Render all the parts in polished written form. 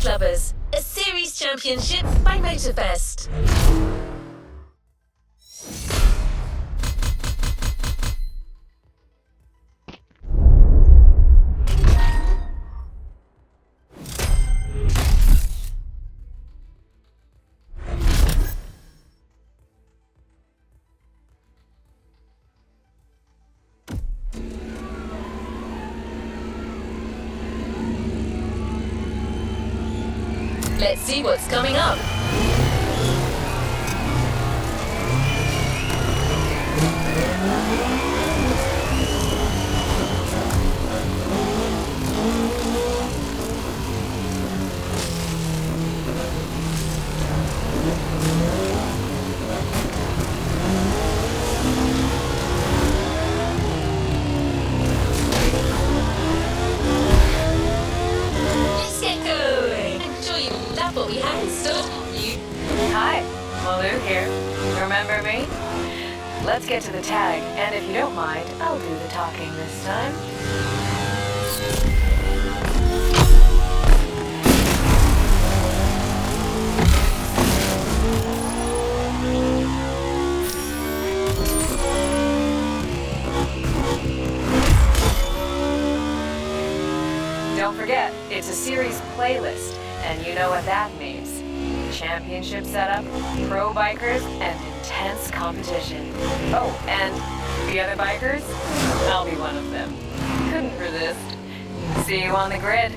Clubbers, a series championship by Motorfest. Let's see what's coming up. What we had in store for you. Hi, Malou here. Remember me? Let's get to the tag, and if you don't mind, I'll do the talking this time. Don't forget, it's a series playlist. And you know what that means. Championship setup, pro bikers, and intense competition. Oh, and the other bikers? I'll be one of them. Couldn't resist. See you on the grid.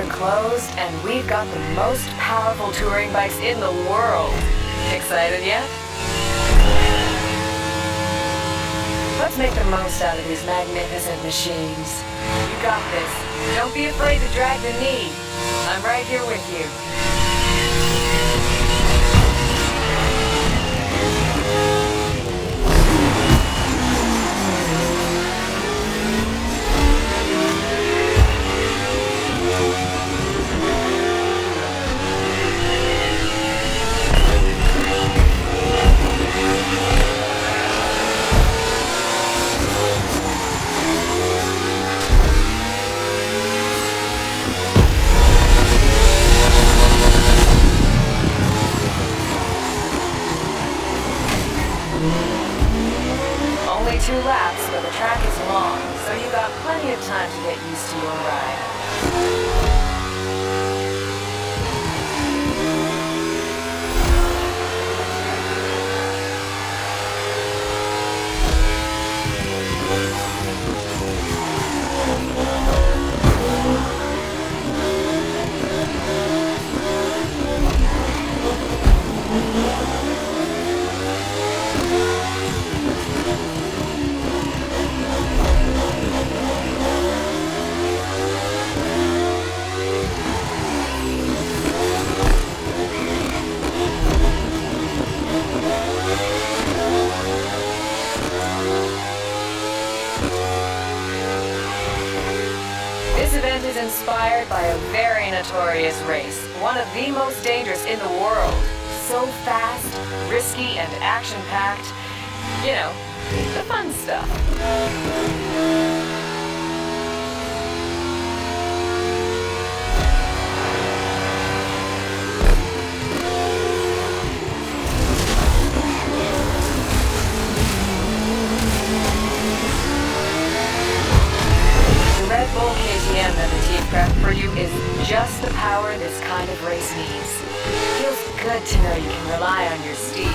Closed, and we've got the most powerful touring bikes in the world. Excited yet? Let's make the most out of these magnificent machines. You got this. Don't be afraid to drag the knee. I'm right here with you. Only 2 laps, but the track is long, so you got plenty of time to get used to your ride. This event is inspired by a very notorious race, one of the most dangerous in the world. So fast, risky, and action-packed. You know, the fun stuff. Red Bull KTM that the team prepped for you is just the power this kind of race needs. Feels good to know you can rely on your steed.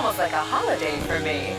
almost like a holiday for me.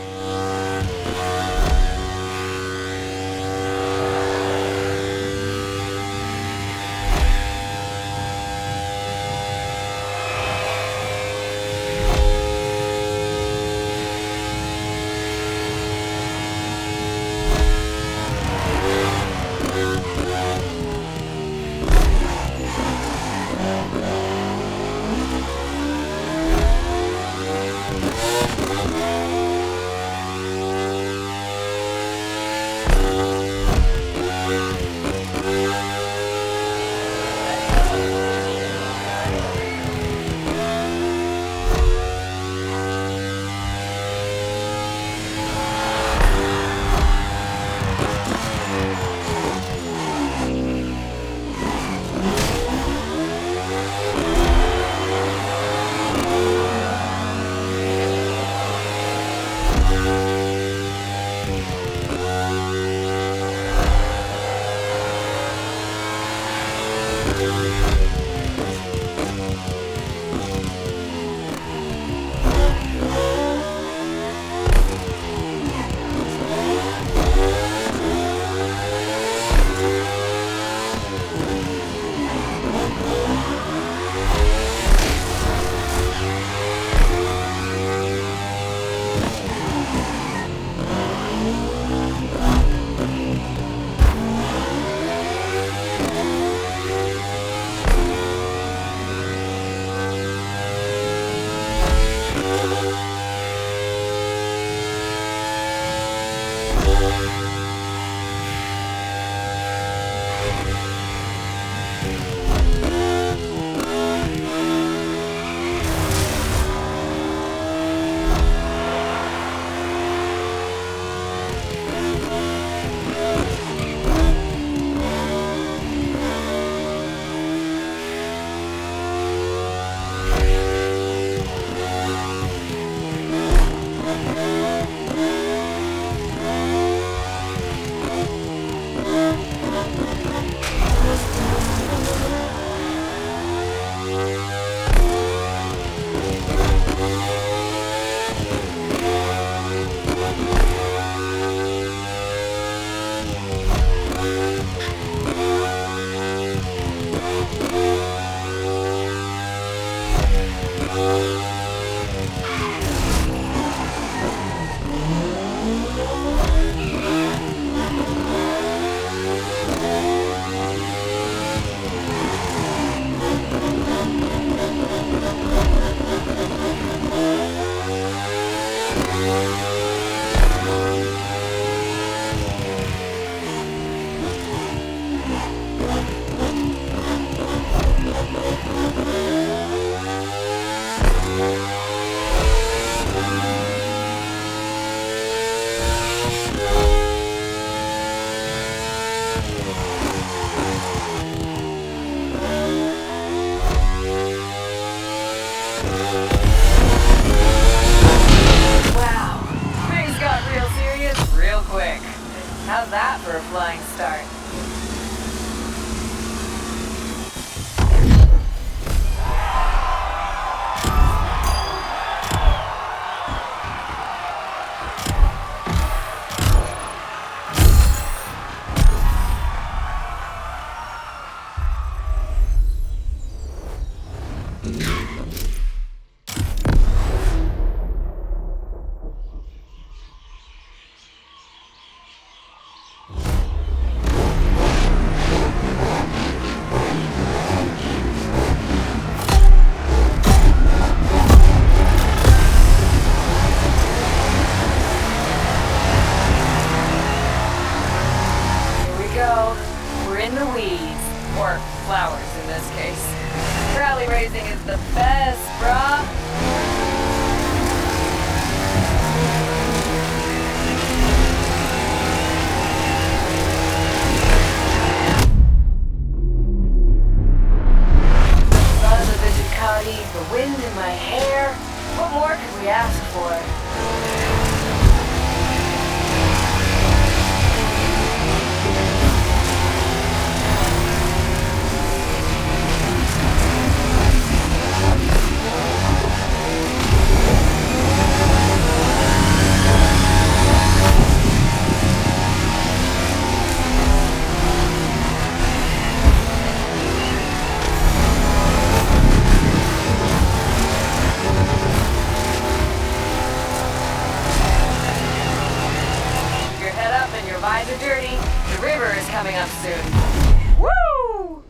How's that for a flying start? sturdy. The river is coming up soon. Woo!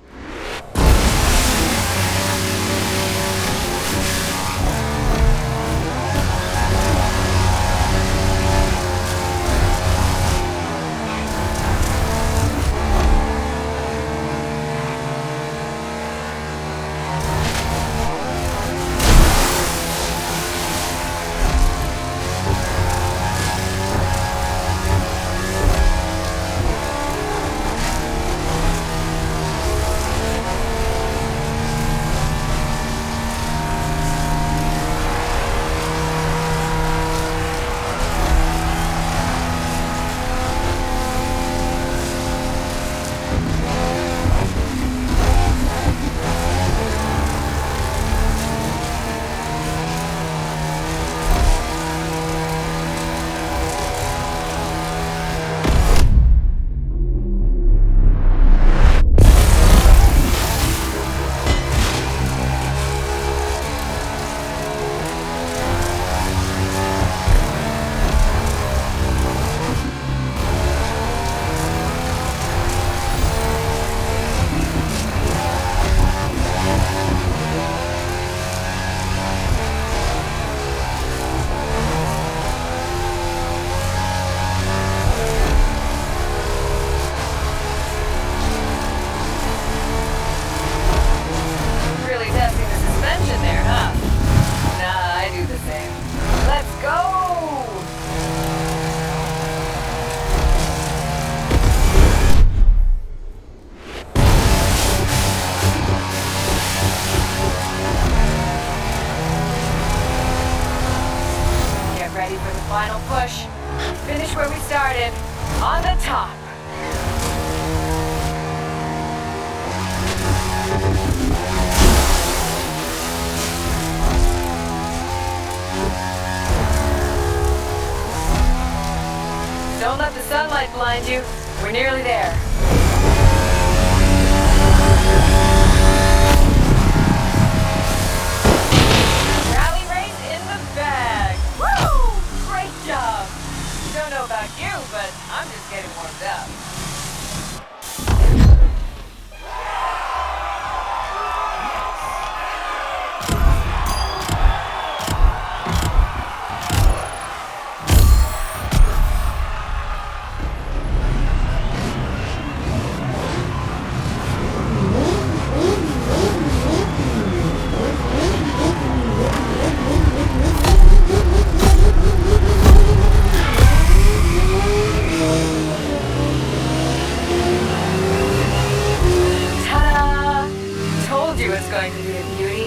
Final push. Finish where we started. On the top. Don't let the sunlight blind you. We're nearly there. Rally race in the bag. Woo! Great job. Don't know about you, but I'm just getting warmed up. Going to be a beauty.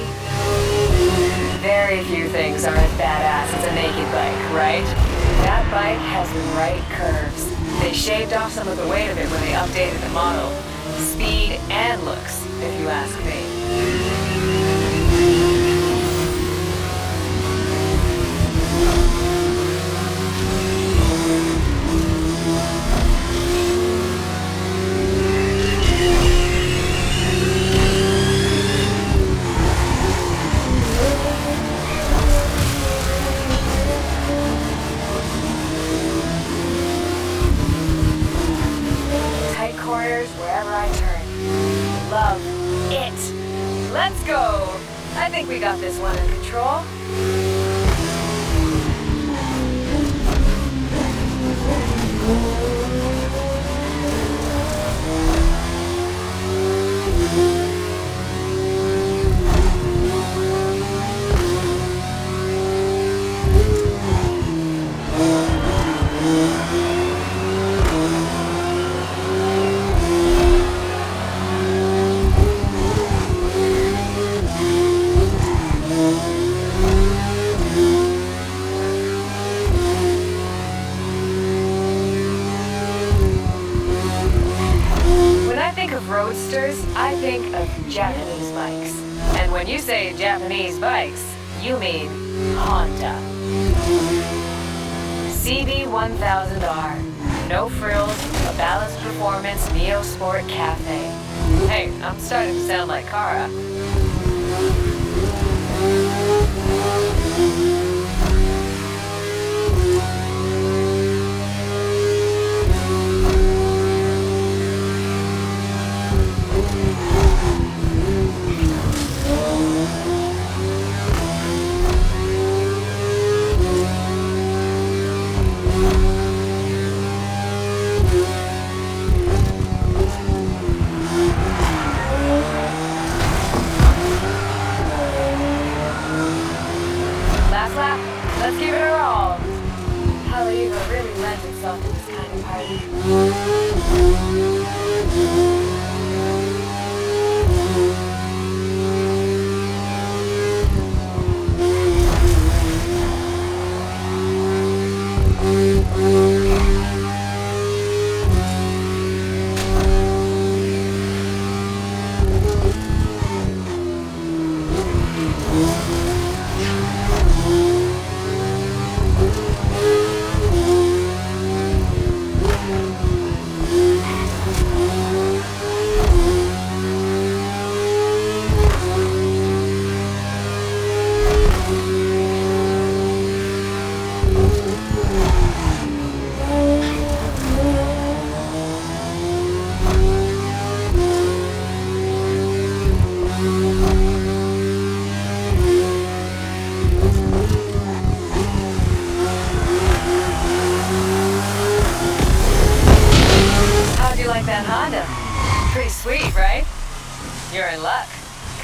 Very few things are as badass as a naked bike, right? That bike has the right curves. They shaved off some of the weight of it when they updated the model. Speed and looks, if you ask me. Corners wherever I turn. Love it. Let's go. I think we got this one in control. Roadsters, I think of Japanese bikes. And when you say Japanese bikes, you mean Honda. CB1000R. No frills, a balanced performance Neo Sport Cafe. Hey, I'm starting to sound like Kara. You're in luck.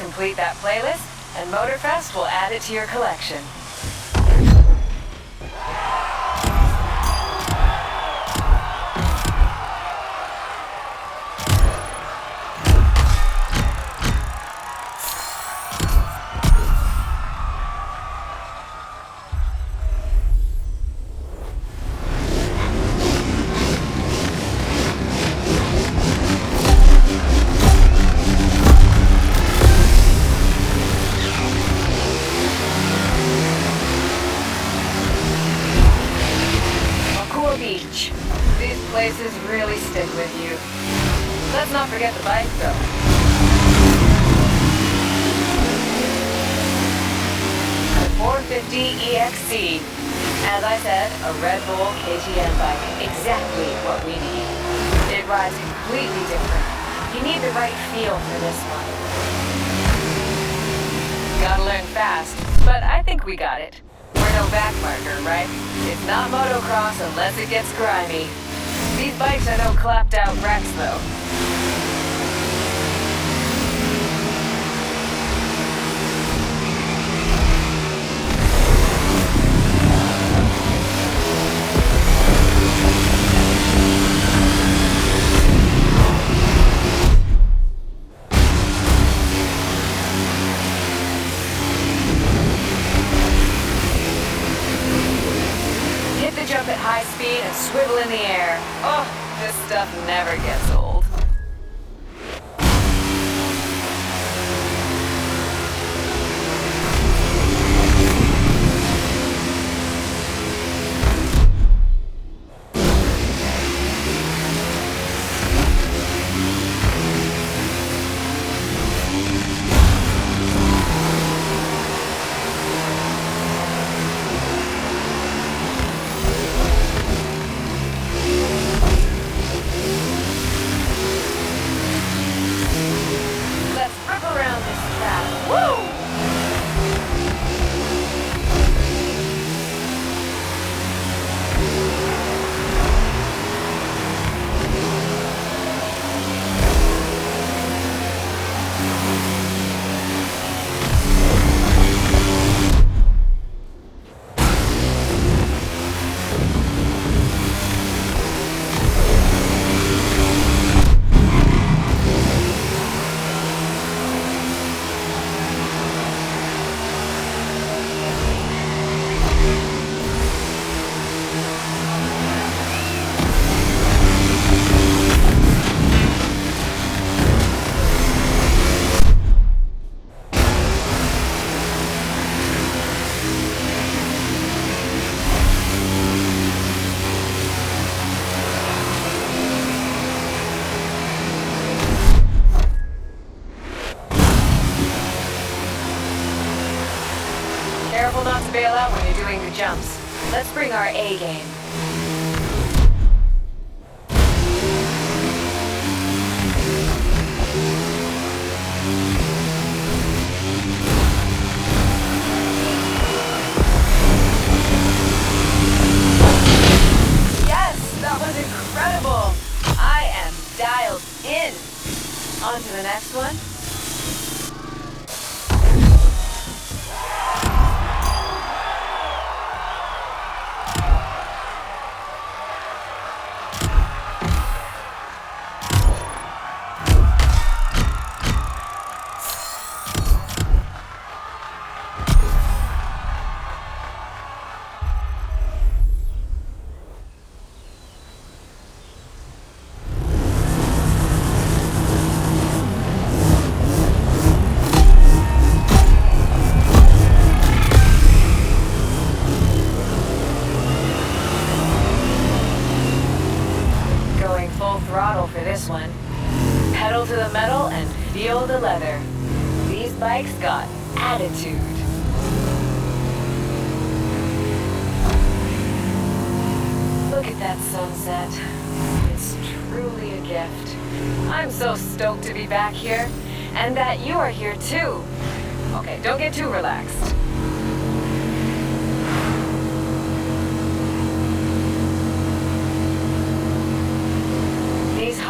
Complete that playlist, and Motorfest will add it to your collection. Beach. These places really stick with you. Let's not forget the bike, though. The 450 EXC. As I said, a Red Bull KTM bike. Exactly what we need. It rides completely different. You need the right feel for this one. Gotta learn fast, but I think we got it. We're no backmarker, right? It's not motocross unless it gets grimy. These bikes are no clapped out wrecks, though. Jump at high speed and swivel in the air. Oh, this stuff never gets old. Careful not to bail out when you're doing the jumps. Let's bring our A game. Yes, that was incredible. I am dialed in. On to the next one. Throttle for this one. Pedal to the metal and feel the leather. These bikes got attitude. Look at that sunset. It's truly a gift. I'm so stoked to be back here, and that you are here too. Okay, don't get too relaxed.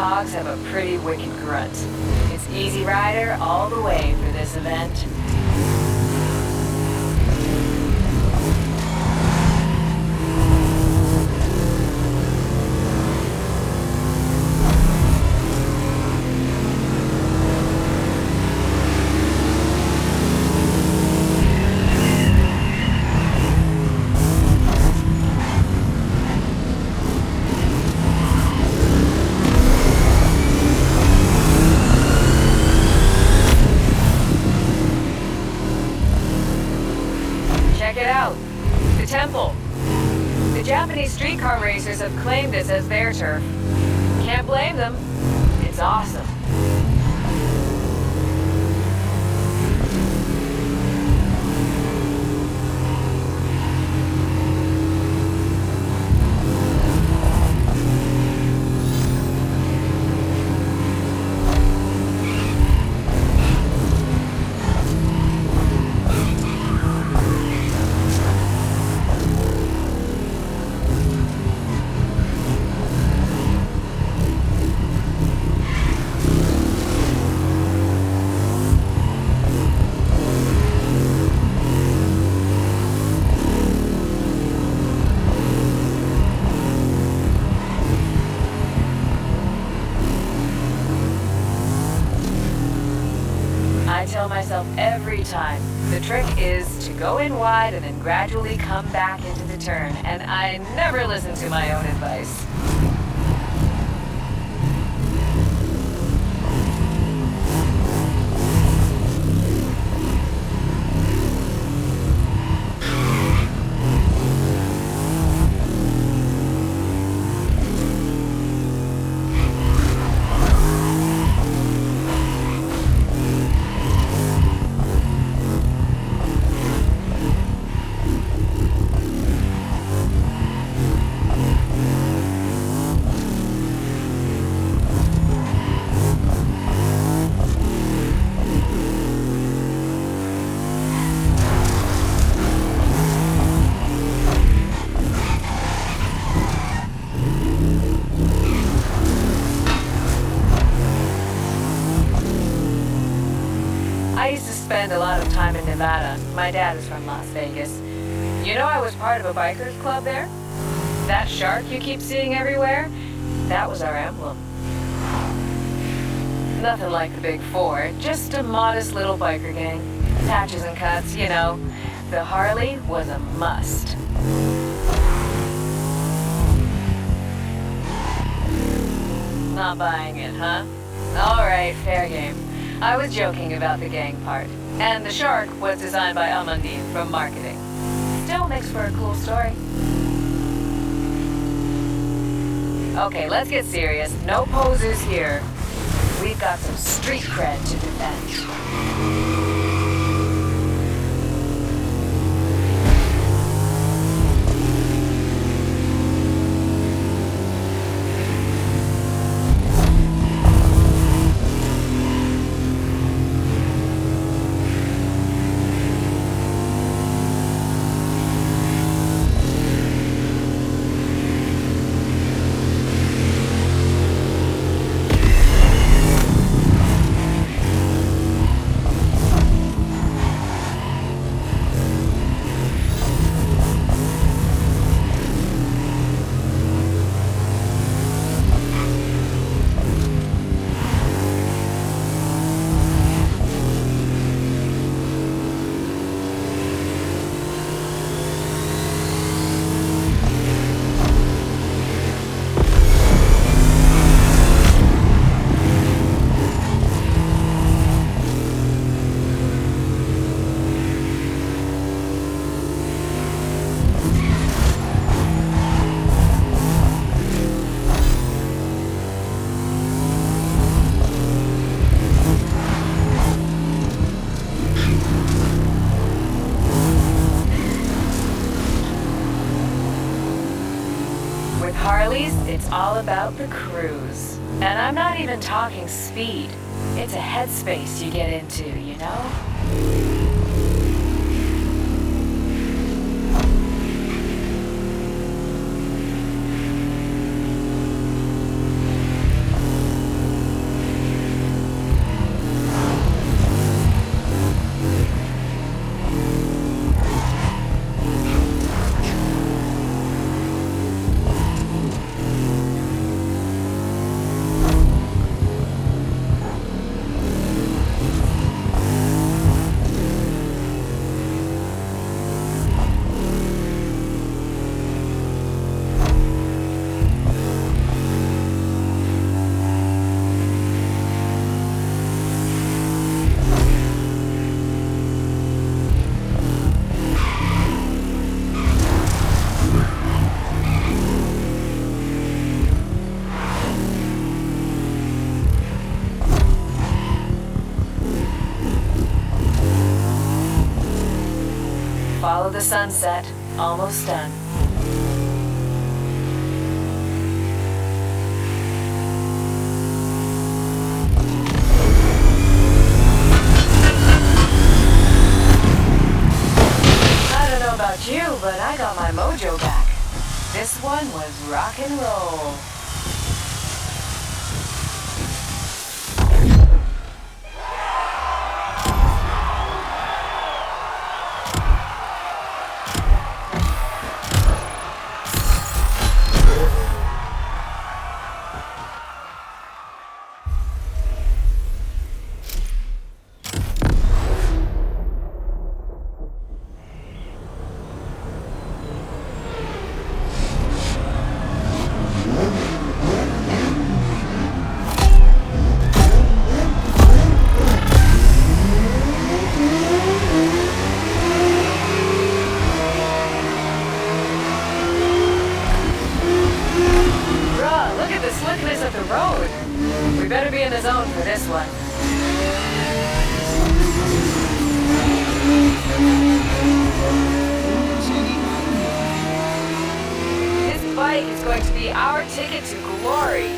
cogs have a pretty wicked grunt. It's Easy Rider all the way for this event. Check it out. The temple. The Japanese streetcar racers have claimed this as their turf. Can't blame them. It's awesome. I tell myself every time, the trick is to go in wide and then gradually come back into the turn, and I never listen to my own advice. I used to spend a lot of time in Nevada. My dad is from Las Vegas. You know I was part of a bikers club there? That shark you keep seeing everywhere? That was our emblem. Nothing like the Big Four, just a modest little biker gang. Patches and cuts, you know. The Harley was a must. Not buying it, huh? All right, fair game. I was joking about the gang part. And the shark was designed by Amandine from marketing. Still makes for a cool story. Okay, let's get serious. No posers here. We've got some street cred to defend. With Harleys, it's all about the cruise. And I'm not even talking speed. It's a headspace you get into, you know? the sunset, almost done. I don't know about you, but I got my mojo back. This one was rock and roll. Slickness of the road. We better be in the zone for this one. This bike is going to be our ticket to glory.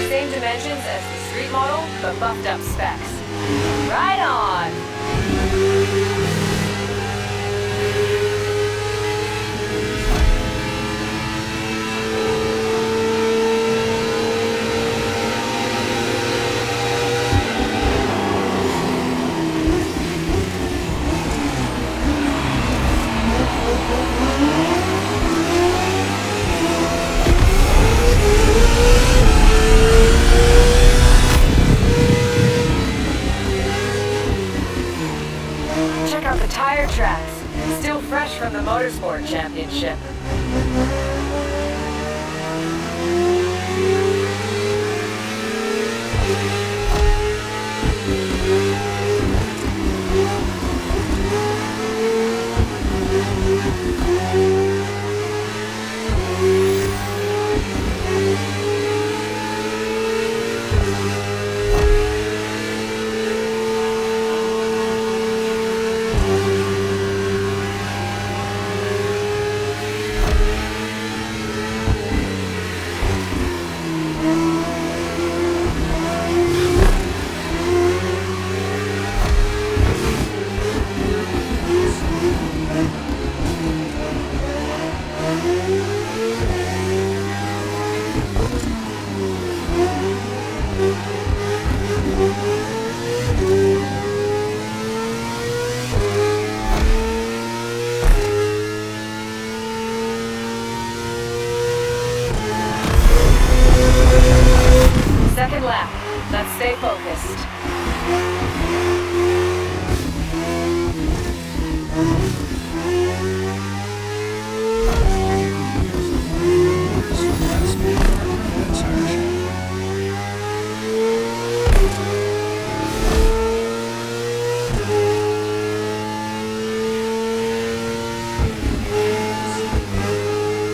Same dimensions as the street model, but buffed up specs. Right on! Check out the tire tracks, still fresh from the Motorsport Championship. Second lap. Let's stay focused.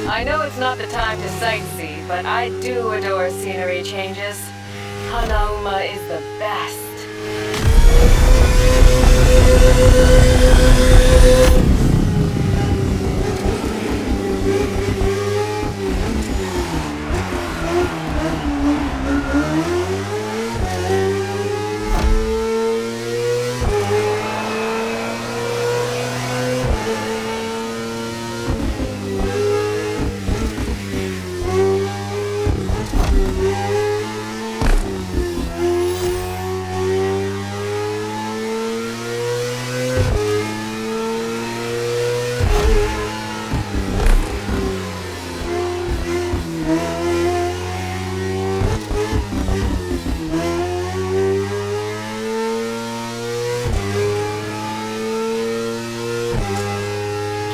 I know it's not the time to sightsee, but I do adore scenery changes. Hanauma is the best.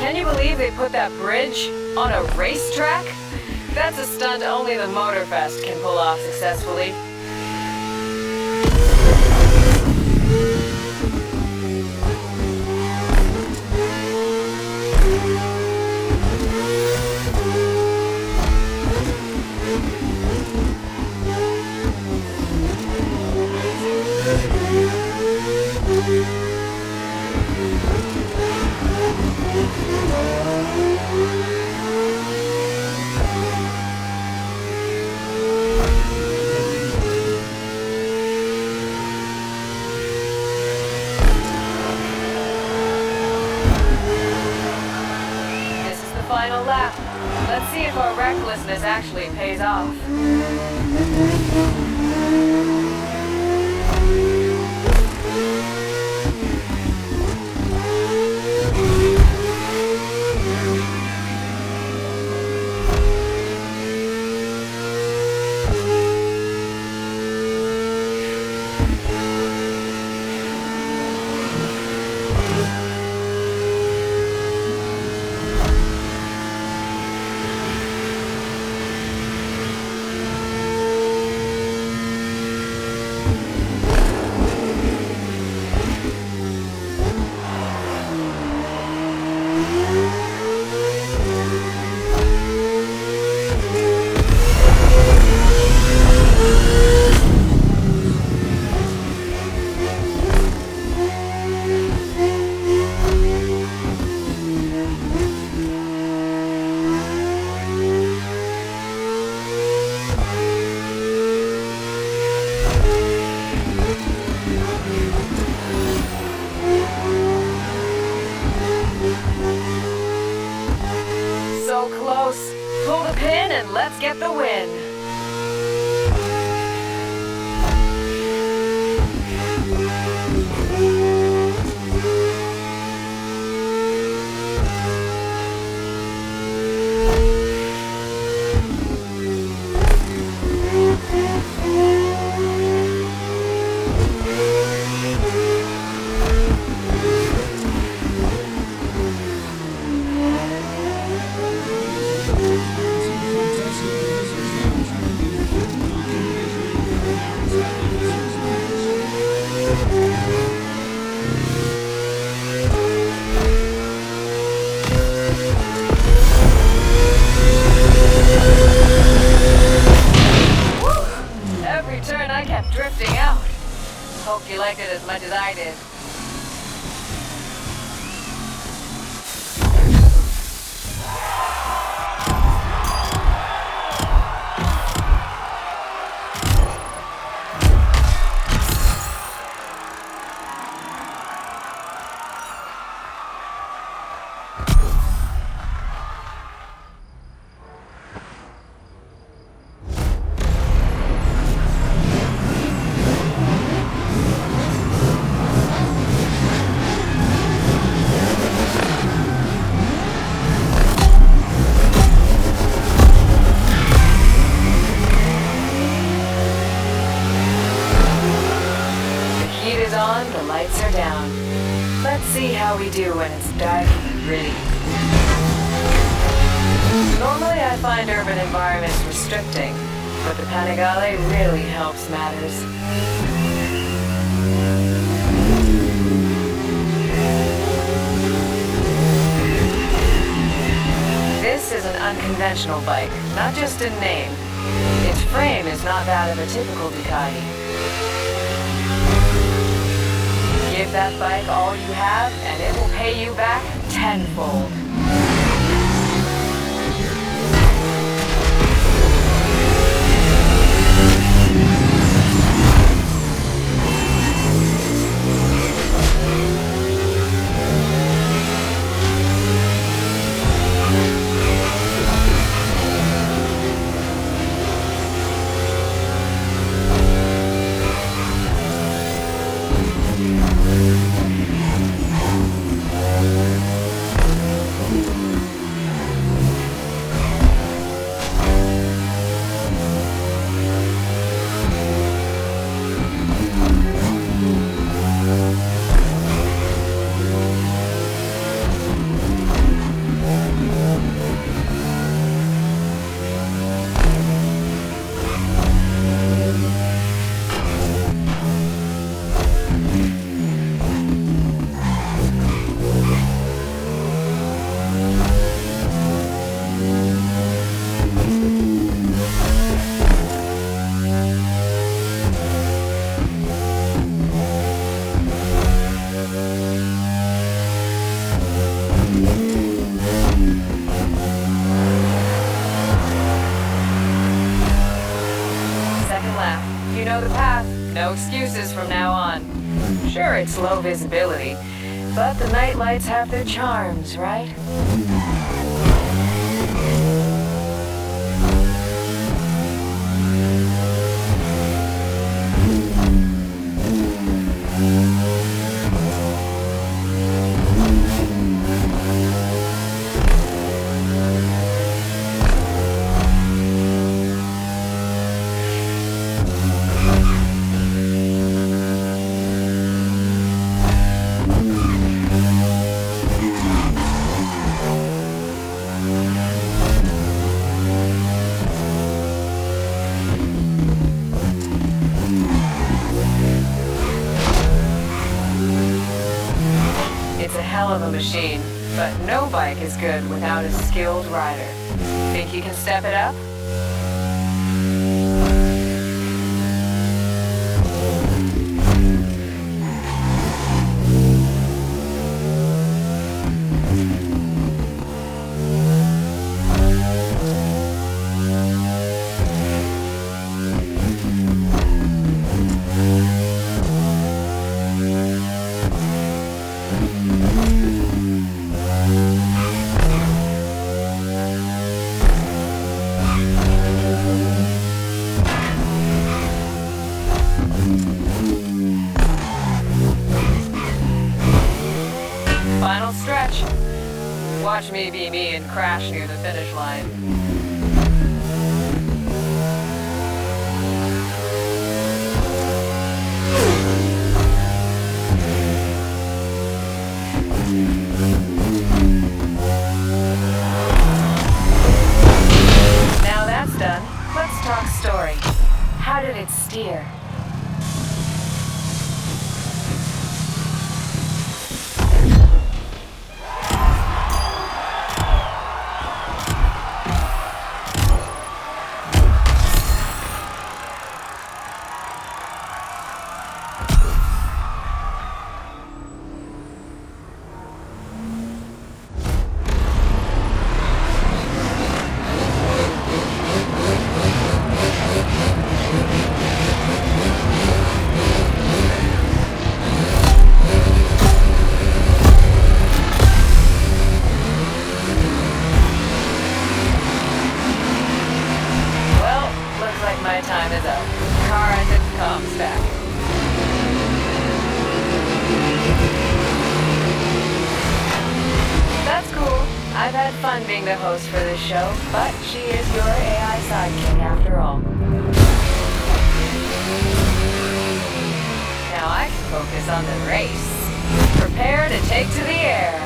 Can you believe they put that bridge on a racetrack? That's a stunt only the Motorfest can pull off successfully. our recklessness actually pays off. So close. Pull the pin and let's get the win. Every turn I kept drifting out. Hope you liked it as much as I did. On, the lights are down. Let's see how we do when it's dark and gritty. Normally I find urban environments restricting, but the Panigale really helps matters. This is an unconventional bike, not just in name. Its frame is not that of a typical Ducati. Give that bike all you have, and it will pay you back tenfold. You know the path, no excuses from now on. Sure, it's low visibility, but the night lights have their charms, right? a machine, but no bike is good without a skilled rider. Think you can step it up? Final stretch. Watch me be me and crash near the finish line. Now that's done, let's talk story. How did it steer? My time is up. Car engine comms back. That's cool. I've had fun being the host for this show, but she is your AI sidekick after all. Now I can focus on the race. Prepare to take to the air.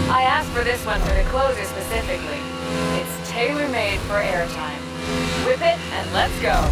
I asked for this one for the closer specifically. It's tailor-made for airtime. Whip it and let's go.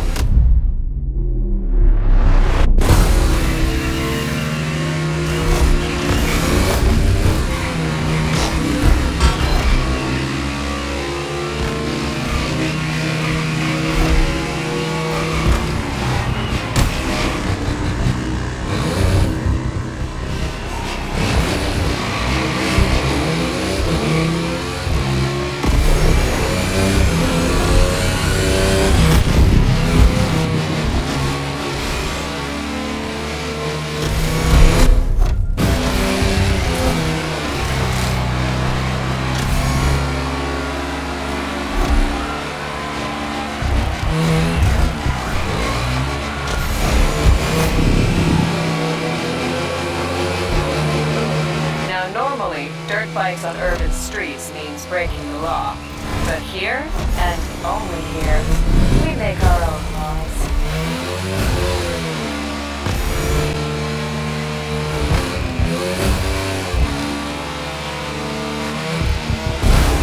Dirt bikes on urban streets means breaking the law. But here, and only here, we make our own laws.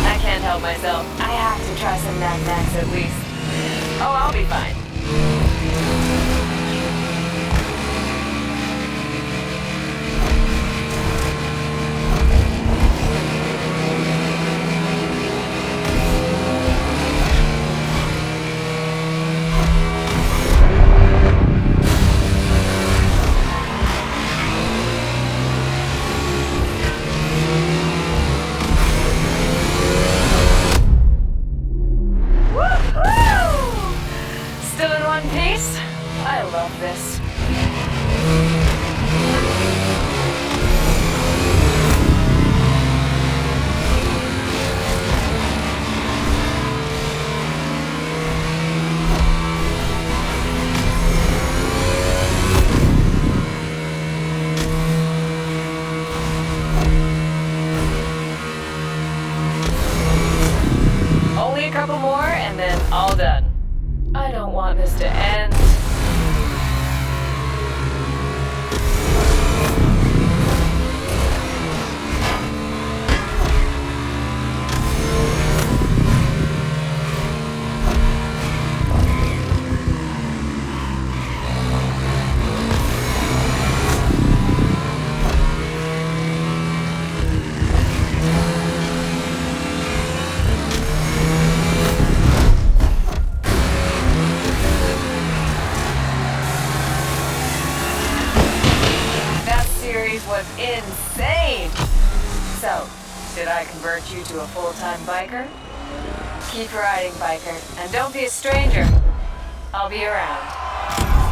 I can't help myself. I have to try some Mad Max at least. Oh, I'll be fine. one piece. I love this. Only a couple more and then all done. I don't want this to end. Was insane! So, did I convert you to a full-time biker? Keep riding, biker, and don't be a stranger. I'll be around.